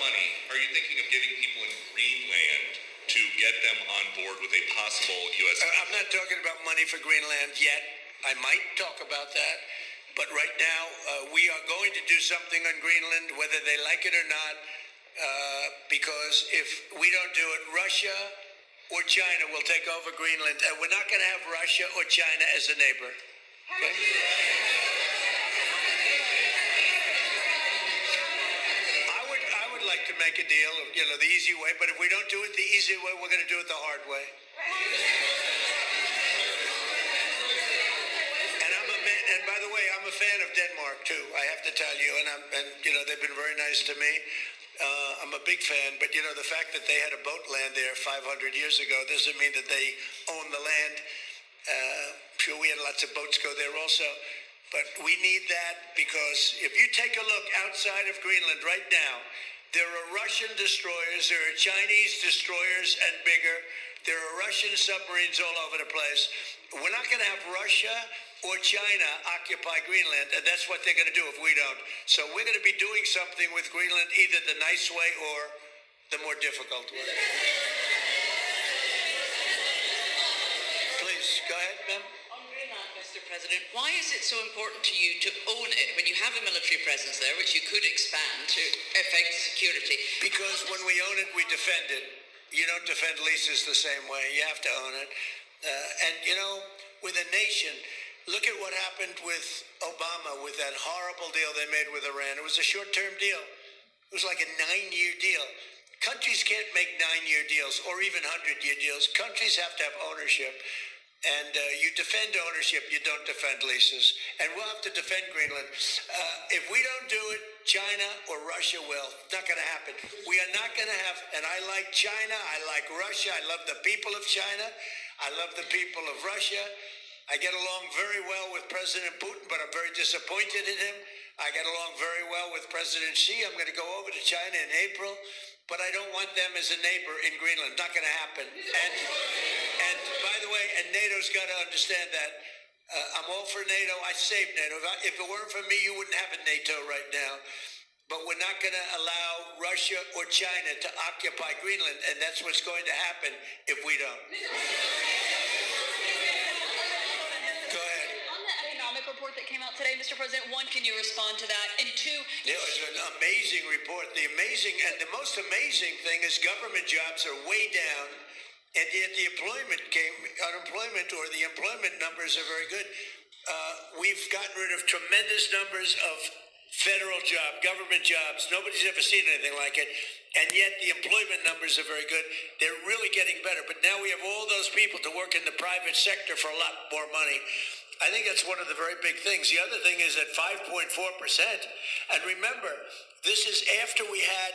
money are you thinking of giving people in Greenland to get them on board with a possible U.S. I'm not talking about money for Greenland yet. I might talk about that. But right now, we are going to do something on Greenland, whether they like it or not, because if we don't do it, Russia or China will take over Greenland, and we're not going to have Russia or China as a neighbor. Okay? I would like to make a deal, the easy way, but if we don't do it the easy way, we're going to do it the hard way. And by the way, I'm a fan of Denmark too. I have to tell you, and they've been very nice to me. I'm a big fan, but the fact that they had a boat land there 500 years ago doesn't mean that they own the land. Sure, we had lots of boats go there also, but we need that because if you take a look outside of Greenland right now, there are Russian destroyers, there are Chinese destroyers and bigger. There are Russian submarines all over the place. We're not going to have Russia or China occupy Greenland, and that's what they're going to do if we don't. So we're going to be doing something with Greenland, either the nice way or the more difficult way. Please, go ahead, ma'am. On Greenland, Mr. President, why is it so important to you to own it when you have a military presence there, which you could expand to affect security? Because when we own it, we defend it. You don't defend leases the same way. You have to own it. With a nation, look at what happened with Obama, with that horrible deal they made with Iran. It was a short-term deal. It was like a 9-year deal. Countries can't make 9-year deals or even 100-year deals. Countries have to have ownership. And you defend ownership, you don't defend leases. And we'll have to defend Greenland. If we don't do it, China or Russia will. It's not going to happen. We are not going to have, and I like China, I like Russia, I love the people of China, I love the people of Russia. I get along very well with President Putin, but I'm very disappointed in him. I get along very well with President Xi. I'm going to go over to China in April, but I don't want them as a neighbor in Greenland. Not going to happen. And by the way, and NATO's got to understand that. I'm all for NATO. I saved NATO. If it weren't for me, you wouldn't have a NATO right now. But we're not going to allow Russia or China to occupy Greenland, and that's what's going to happen if we don't. Go ahead. On the economic report that came out today, Mr. President, one, can you respond to that? And two... It was an amazing report. The most amazing thing is government jobs are way down, and yet the employment numbers are very good. We've gotten rid of tremendous numbers of government jobs. Nobody's ever seen anything like it. And yet the employment numbers are very good. They're really getting better. But now we have all those people to work in the private sector for a lot more money. I think that's one of the very big things. The other thing is at 5.4%. And remember, this is after we had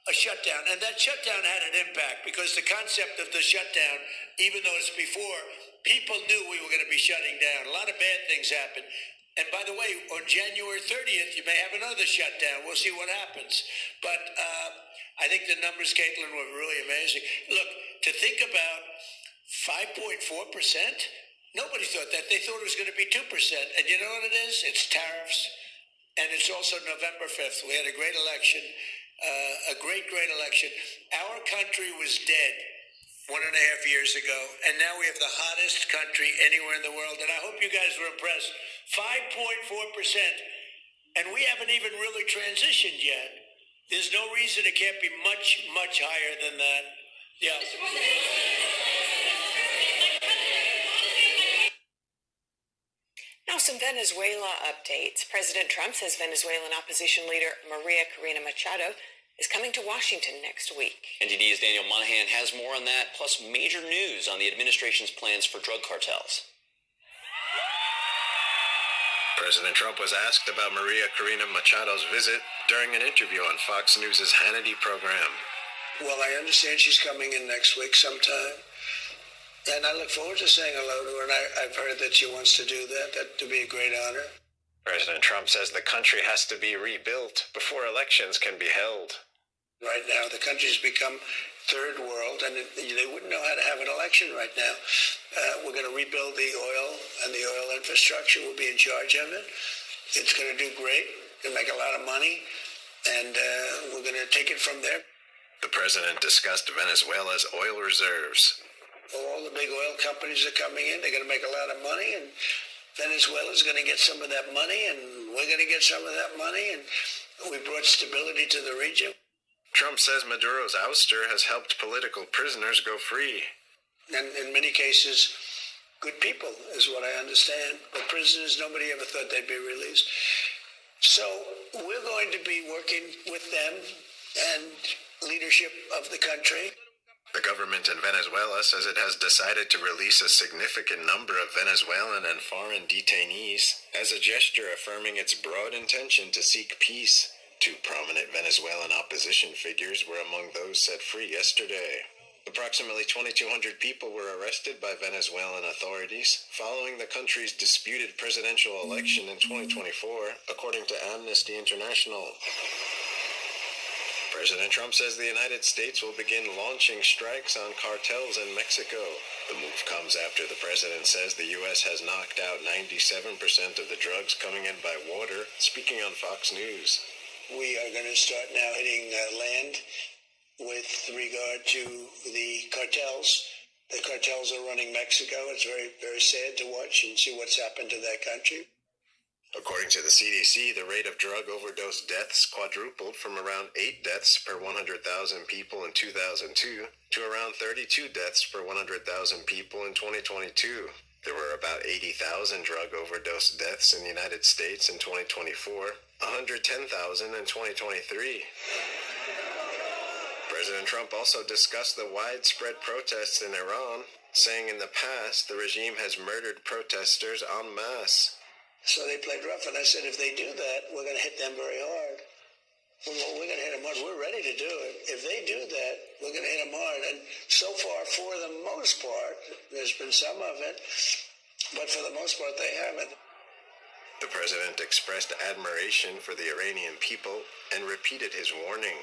a shutdown. And that shutdown had an impact because the concept of the shutdown, even though it's before, people knew we were going to be shutting down. A lot of bad things happened. And by the way, on January 30th, you may have another shutdown. We'll see what happens. But I think the numbers, Caitlin, were really amazing. Look, to think about 5.4%, nobody thought that. They thought it was going to be 2%. And you know what it is? It's tariffs. And it's also November 5th. We had a great election, a great election. Our country was dead 1.5 years ago, and now we have the hottest country anywhere in the world, and I hope you guys were impressed. 5.4%, and we haven't even really transitioned yet. There's no reason it can't be much, much higher than that. Yeah. Now some Venezuela updates. President Trump says Venezuelan opposition leader Maria Corina Machado is coming to Washington next week. NTD's Daniel Monahan has more on that, plus major news on the administration's plans for drug cartels. President Trump was asked about Maria Corina Machado's visit during an interview on Fox News' Hannity program. Well, I understand she's coming in next week sometime, and I look forward to saying hello to her, and I've heard that she wants to do that. That would be a great honor. President Trump says the country has to be rebuilt before elections can be held. Right now, the country's become third world, and they wouldn't know how to have an election right now. We're going to rebuild the oil and the oil infrastructure. We'll be in charge of it. It's going to do great. It'll make a lot of money. and we're going to take it from there. The president discussed Venezuela's oil reserves. All the big oil companies are coming in. They're going to make a lot of money, and Venezuela's going to get some of that money, and we're going to get some of that money, and we brought stability to the region. Trump says Maduro's ouster has helped political prisoners go free. And in many cases, good people is what I understand. But prisoners, nobody ever thought they'd be released. So we're going to be working with them and leadership of the country. The government in Venezuela says it has decided to release a significant number of Venezuelan and foreign detainees as a gesture affirming its broad intention to seek peace. Two prominent Venezuelan opposition figures were among those set free yesterday. Approximately 2,200 people were arrested by Venezuelan authorities following the country's disputed presidential election in 2024, according to Amnesty International. President Trump says the United States will begin launching strikes on cartels in Mexico. The move comes after the president says the U.S. has knocked out 97% of the drugs coming in by water, speaking on Fox News. We are going to start now hitting land with regard to the cartels. The cartels are running Mexico. It's very, very sad to watch and see what's happened to that country. According to the CDC, the rate of drug overdose deaths quadrupled from around 8 deaths per 100,000 people in 2002 to around 32 deaths per 100,000 people in 2022. There were about 80,000 drug overdose deaths in the United States in 2024, 110,000 in 2023. President Trump also discussed the widespread protests in Iran, saying in the past the regime has murdered protesters en masse. So they played rough, and I said, if they do that, we're going to hit them very hard. We're going to hit them hard. We're ready to do it. If they do that, we're going to hit them hard. And so far, for the most part, there's been some of it, but for the most part, they haven't. The president expressed admiration for the Iranian people and repeated his warning.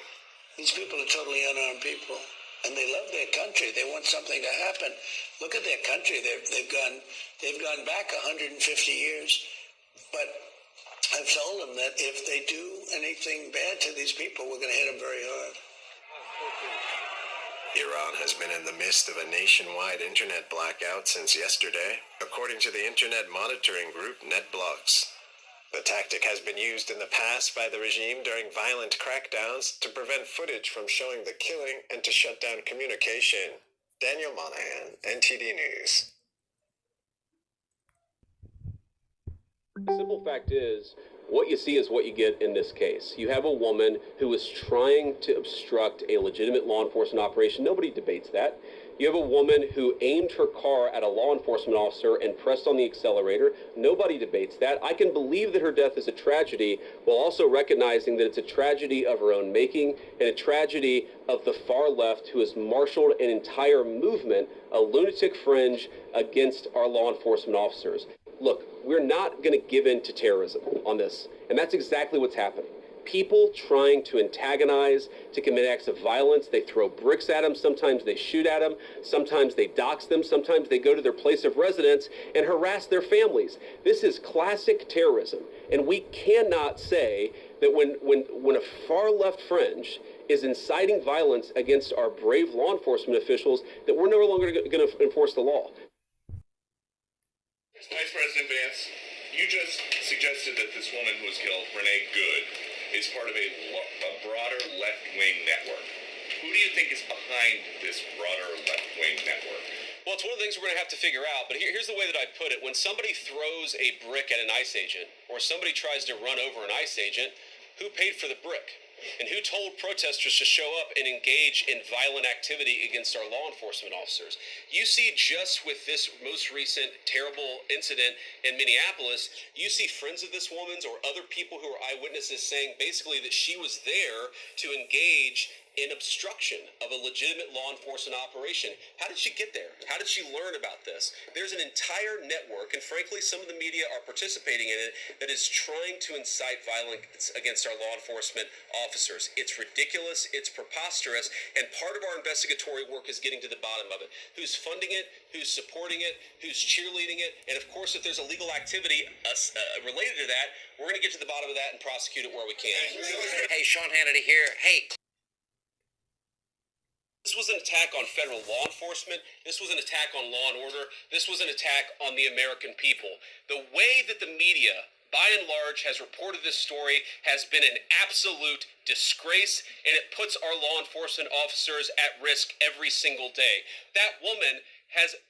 These people are totally unarmed people, and they love their country. They want something to happen. Look at their country. They've gone back 150 years. But I've told them that if they do anything bad to these people, we're going to hit them very hard. Iran has been in the midst of a nationwide internet blackout since yesterday, according to the internet monitoring group NetBlocks. The tactic has been used in the past by the regime during violent crackdowns to prevent footage from showing the killing and to shut down communication. Daniel Monahan, NTD News. The simple fact is, what you see is what you get in this case. You have a woman who is trying to obstruct a legitimate law enforcement operation. Nobody debates that. You have a woman who aimed her car at a law enforcement officer and pressed on the accelerator. Nobody debates that. I can believe that her death is a tragedy, while also recognizing that it's a tragedy of her own making and a tragedy of the far left who has marshaled an entire movement, a lunatic fringe, against our law enforcement officers. Look, we're not going to give in to terrorism on this, and that's exactly what's happening. People trying to antagonize, to commit acts of violence. They throw bricks at them. Sometimes they shoot at them. Sometimes they dox them. Sometimes they go to their place of residence and harass their families. This is classic terrorism, and we cannot say that when a far left fringe is inciting violence against our brave law enforcement officials, that we're no longer going to enforce the law. Vice President Vance, you just suggested that this woman who was killed, Renee Good, is part of a broader left-wing network. Who do you think is behind this broader left-wing network? Well, it's one of the things we're going to have to figure out, but here's the way that I put it. When somebody throws a brick at an ICE agent, or somebody tries to run over an ICE agent, who paid for the brick? And who told protesters to show up and engage in violent activity against our law enforcement officers? You see, just with this most recent terrible incident in Minneapolis, you see friends of this woman's or other people who are eyewitnesses saying basically that she was there to engage in obstruction of a legitimate law enforcement operation. How did she get there? How did she learn about this? There's an entire network, and frankly, some of the media are participating in it, that is trying to incite violence against our law enforcement officers. It's ridiculous, it's preposterous, and part of our investigatory work is getting to the bottom of it. Who's funding it? Who's supporting it? Who's cheerleading it? And of course, if there's illegal activity related to that, we're going to get to the bottom of that and prosecute it where we can. Hey, Sean Hannity here. Hey. This was an attack on federal law enforcement. This was an attack on law and order. This was an attack on the American people. The way that the media, by and large, has reported this story has been an absolute disgrace, and it puts our law enforcement officers at risk every single day. That woman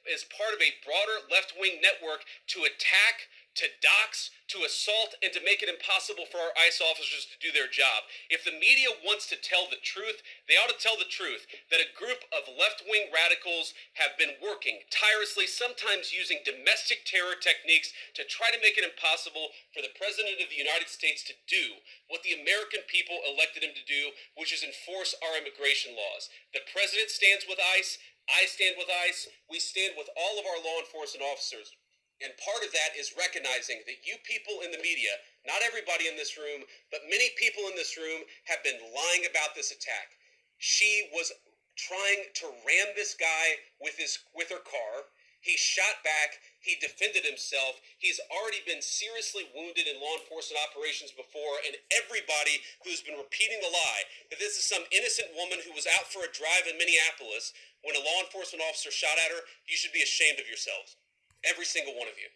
is part of a broader left-wing network to attack, to dox, to assault, and to make it impossible for our ICE officers to do their job. If the media wants to tell the truth, they ought to tell the truth that a group of left-wing radicals have been working tirelessly, sometimes using domestic terror techniques to try to make it impossible for the President of the United States to do what the American people elected him to do, which is enforce our immigration laws. The President stands with ICE. I stand with ICE. We stand with all of our law enforcement officers. And part of that is recognizing that you people in the media, not everybody in this room, but many people in this room have been lying about this attack. She was trying to ram this guy with her car. He shot back. He defended himself. He's already been seriously wounded in law enforcement operations before, and everybody who's been repeating the lie that this is some innocent woman who was out for a drive in Minneapolis when a law enforcement officer shot at her, you should be ashamed of yourselves. Every single one of you.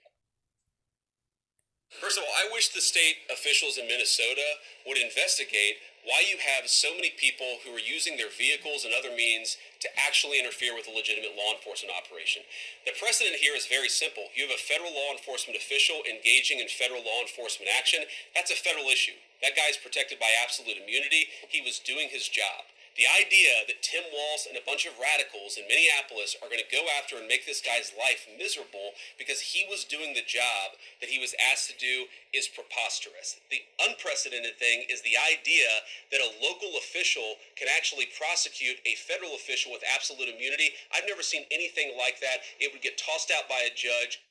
First of all, I wish the state officials in Minnesota would investigate why you have so many people who are using their vehicles and other means to actually interfere with a legitimate law enforcement operation. The precedent here is very simple. You have a federal law enforcement official engaging in federal law enforcement action. That's a federal issue. That guy's protected by absolute immunity. He was doing his job. The idea that Tim Walz and a bunch of radicals in Minneapolis are going to go after and make this guy's life miserable because he was doing the job that he was asked to do is preposterous. The unprecedented thing is the idea that a local official can actually prosecute a federal official with absolute immunity. I've never seen anything like that. It would get tossed out by a judge.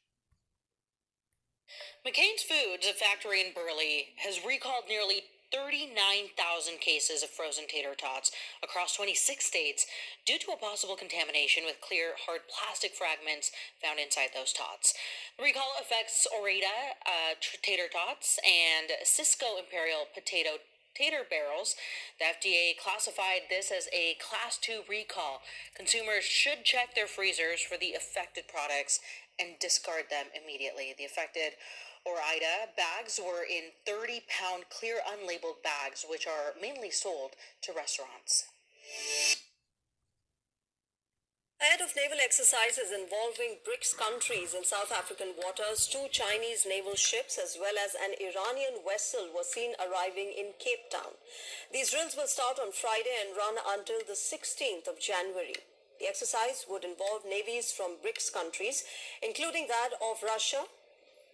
McCain's Foods, a factory in Burley, has recalled nearly 39,000 cases of frozen tater tots across 26 states due to a possible contamination with clear, hard plastic fragments found inside those tots. The recall affects Ore-Ida tater tots and Cisco Imperial potato tater barrels. The FDA classified this as a Class 2 recall. Consumers should check their freezers for the affected products and discard them immediately. The affected Ore-Ida bags were in 30-pound clear unlabeled bags, which are mainly sold to restaurants. Ahead of naval exercises involving BRICS countries in South African waters, 2 Chinese naval ships as well as an Iranian vessel were seen arriving in Cape Town. These drills will start on Friday and run until the 16th of January. The exercise would involve navies from BRICS countries, including that of Russia.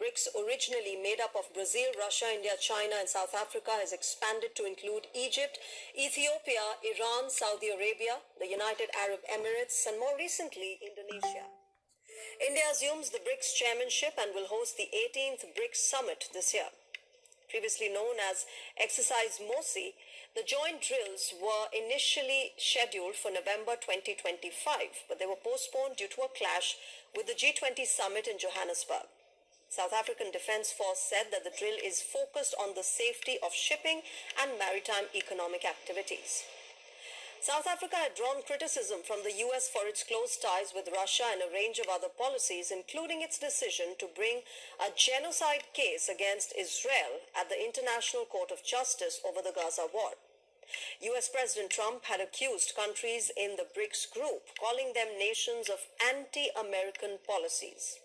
BRICS, originally made up of Brazil, Russia, India, China, and South Africa, has expanded to include Egypt, Ethiopia, Iran, Saudi Arabia, the United Arab Emirates, and more recently, Indonesia. India assumes the BRICS chairmanship and will host the 18th BRICS summit this year. Previously known as Exercise Mosi, the joint drills were initially scheduled for November 2025, but they were postponed due to a clash with the G20 summit in Johannesburg. South African Defence Force said that the drill is focused on the safety of shipping and maritime economic activities. South Africa had drawn criticism from the US for its close ties with Russia and a range of other policies, including its decision to bring a genocide case against Israel at the International Court of Justice over the Gaza war. US President Trump had accused countries in the BRICS group, calling them nations of anti-American policies.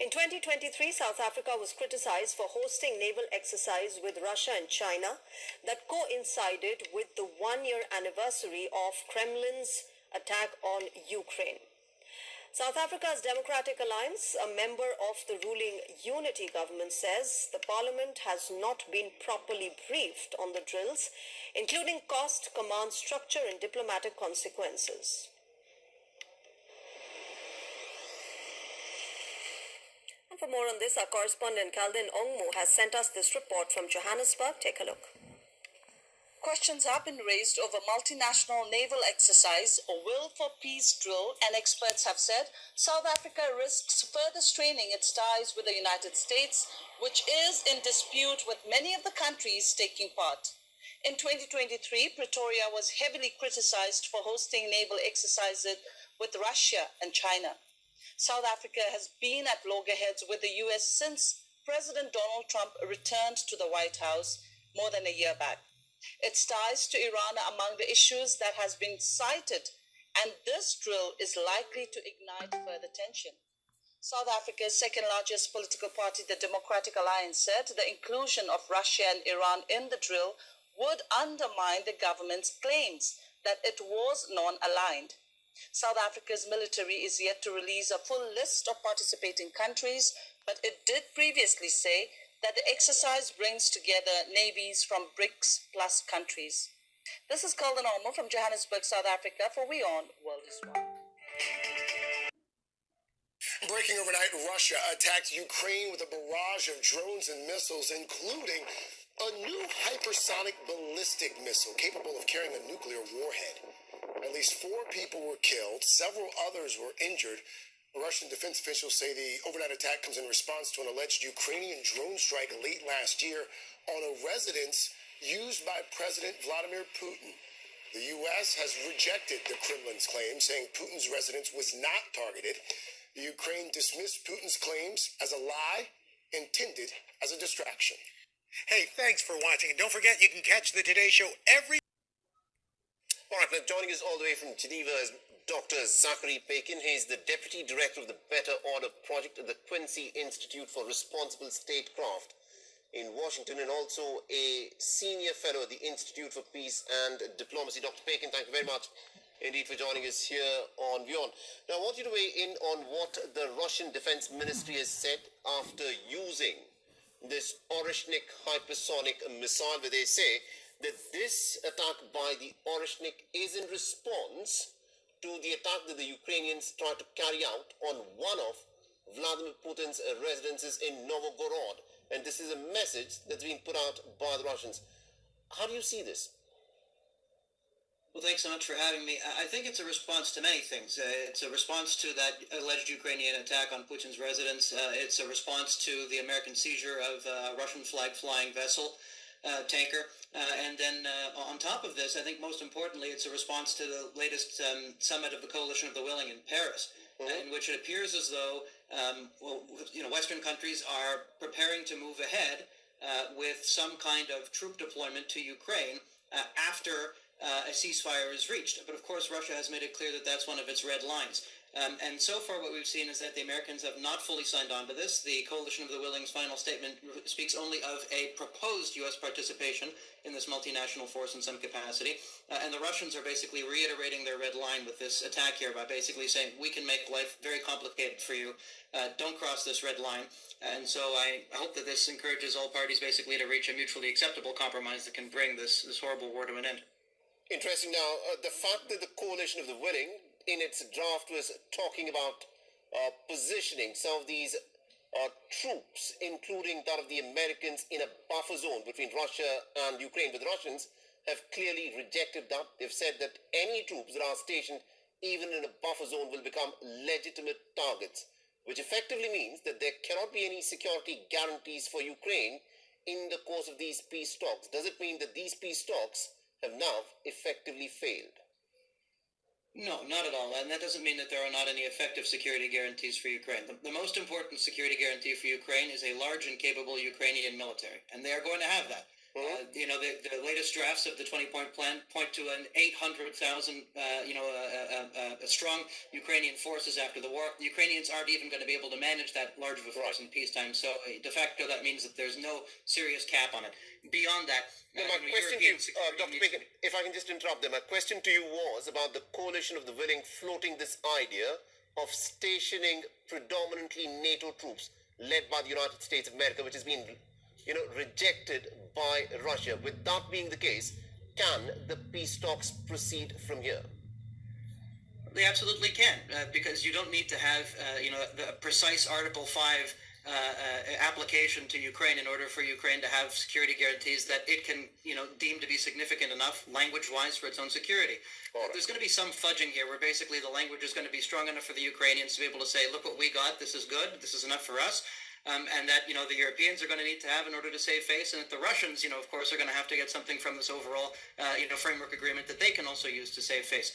In 2023, South Africa was criticized for hosting naval exercise with Russia and China that coincided with the one-year anniversary of Kremlin's attack on Ukraine. South Africa's Democratic Alliance, a member of the ruling unity government, says the parliament has not been properly briefed on the drills, including cost, command structure, and diplomatic consequences. And for more on this, our correspondent Kaldin Ongmo has sent us this report from Johannesburg. Take a look. Questions have been raised over multinational naval exercise or Will for Peace drill, and experts have said South Africa risks further straining its ties with the United States, which is in dispute with many of the countries taking part. In 2023, Pretoria was heavily criticized for hosting naval exercises with Russia and China. South Africa has been at loggerheads with the US since President Donald Trump returned to the White House more than a year back. Its ties to Iran are among the issues that has been cited, and this drill is likely to ignite further tension. South Africa's second largest political party, the Democratic Alliance, said the inclusion of Russia and Iran in the drill would undermine the government's claims that it was non-aligned. South Africa's military is yet to release a full list of participating countries, but it did previously say that the exercise brings together navies from BRICS plus countries. This is Kaldin Ongmo from Johannesburg, South Africa for WION World is One. Breaking overnight, Russia attacked Ukraine with a barrage of drones and missiles, including a new hypersonic ballistic missile capable of carrying a nuclear warhead. At least 4 people were killed, several others were injured. Russian defense officials say the overnight attack comes in response to an alleged Ukrainian drone strike late last year on a residence used by President Vladimir Putin. The U.S. has rejected the Kremlin's claim, saying Putin's residence was not targeted. The Ukraine dismissed Putin's claims as a lie intended as a distraction. Hey, thanks for watching. And don't forget, you can catch the Today Show every... All right, now joining us all the way from Geneva is Dr. Zachary Bacon. He's the Deputy Director of the Better Order Project at the Quincy Institute for Responsible Statecraft in Washington, and also a Senior Fellow at the Institute for Peace and Diplomacy. Dr. Bacon, thank you very much indeed for joining us here on WION. Now, I want you to weigh in on what the Russian Defense Ministry has said after using this Oreshnik hypersonic missile, where they say that this attack by the Oreshnik is in response to the attack that the Ukrainians tried to carry out on one of Vladimir Putin's residences in Novgorod. And this is a message that's been put out by the Russians. How do you see this? Well, thanks so much for having me. I think it's a response to many things. It's a response to that alleged Ukrainian attack on Putin's residence. It's a response to the American seizure of a Russian flag flying vessel. Tanker. And then on top of this, I think most importantly, it's a response to the latest summit of the Coalition of the Willing in Paris, in which it appears as though Western countries are preparing to move ahead with some kind of troop deployment to Ukraine after a ceasefire is reached. But of course, Russia has made it clear that that's one of its red lines. And so far what we've seen is that the Americans have not fully signed on to this. The Coalition of the Willing's final statement speaks only of a proposed U.S. participation in this multinational force in some capacity. And the Russians are basically reiterating their red line with this attack here by basically saying, we can make life very complicated for you. Don't cross this red line. And so I hope that this encourages all parties basically to reach a mutually acceptable compromise that can bring this horrible war to an end. Interesting. Now, the fact that the Coalition of the Willing in its draft was talking about positioning some of these troops, including that of the Americans, in a buffer zone between Russia and Ukraine. But the Russians have clearly rejected that. They've said that any troops that are stationed even in a buffer zone will become legitimate targets, which effectively means that there cannot be any security guarantees for Ukraine in the course of these peace talks. Does it mean that these peace talks have now effectively failed? No, not at all. And that doesn't mean that there are not any effective security guarantees for Ukraine. The most important security guarantee for Ukraine is a large and capable Ukrainian military. And they are going to have that. The latest drafts of the 20-point plan point to an 800,000, strong Ukrainian forces after the war. The Ukrainians aren't even going to be able to manage that large of a force in peacetime. So de facto, that means that there's no serious cap on it. Beyond that, my question to you, Dr. Bacon, if I can just interrupt there, my question to you was about the Coalition of the Willing floating this idea of stationing predominantly NATO troops led by the United States of America, which has been, rejected by Russia. With that being the case, can the peace talks proceed from here? They absolutely can, because you don't need to have, the precise Article 5 application to Ukraine in order for Ukraine to have security guarantees that it can, deem to be significant enough language-wise for its own security. There's going to be some fudging here where basically the language is going to be strong enough for the Ukrainians to be able to say, look what we got, this is good, this is enough for us. And that, the Europeans are going to need to have in order to save face, and that the Russians, of course, are going to have to get something from this overall, framework agreement that they can also use to save face.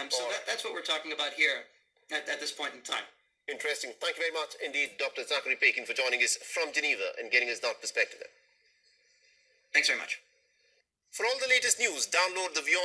So that's what we're talking about here at this point in time. Interesting. Thank you very much indeed, Dr. Zachary Pakin, for joining us from Geneva and getting us that perspective. Thanks very much. For all the latest news, download the Beyond